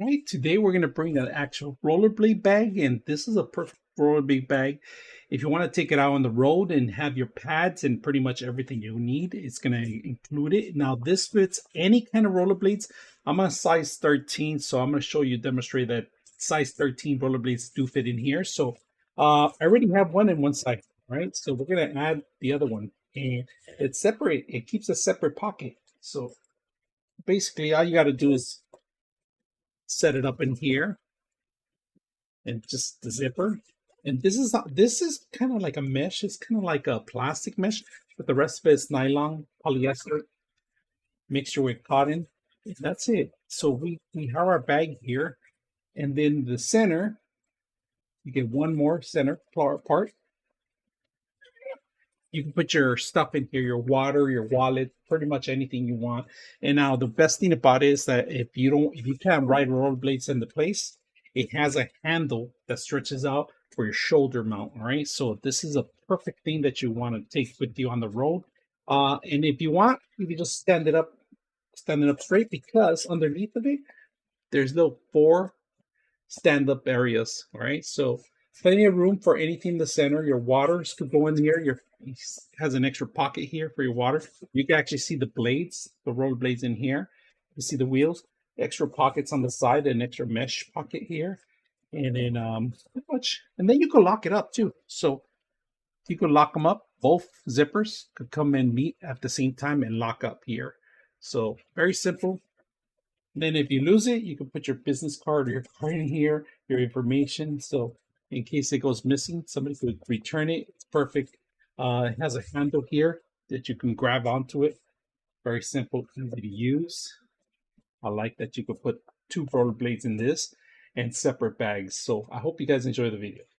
Right, today we're going to bring an actual rollerblade bag, and this is a perfect rollerblade bag. If you want to take it out on the road and have your pads and pretty much everything you need, it's going to include it. Now, this fits any kind of rollerblades. I'm a size 13, so I'm going to show you, demonstrate that size 13 rollerblades do fit in here. So I already have one in one side, right? So we're going to add the other one, and it's separate. It keeps a separate pocket. So basically, all you got to do is set it up in here and just the zipper. And this is kind of like a mesh. It's kind of like a plastic mesh, but the rest of it is nylon, polyester mixture with cotton. That's it. So we have our bag here, and then the center, you get one more center part. You can put your stuff in here, your water, your wallet, pretty much anything you want. And now the best thing about it is that if you can't ride rollerblades into place, it has a handle that stretches out for your shoulder mount. All right. So this is a perfect thing that you want to take with you on the road. And if you want, you can just stand it up straight because underneath of it, there's little four stand-up areas. All right, so plenty of room for anything in the center. Your waters could go in here. Your has an extra pocket here for your water. You can actually see the blades, the roller blades in here. You see the wheels, extra pockets on the side, an extra mesh pocket here, and then pretty much, and then you can lock it up too. So you could lock them up. Both zippers could come and meet at the same time and lock up here. So very simple. Then if you lose it, you can put your business card or your card in here, your information. So in case it goes missing, somebody could return it. It's perfect. It has a handle here that you can grab onto it. Very simple, easy to use. I like that you could put two rollerblades in this and separate bags. So I hope you guys enjoy the video.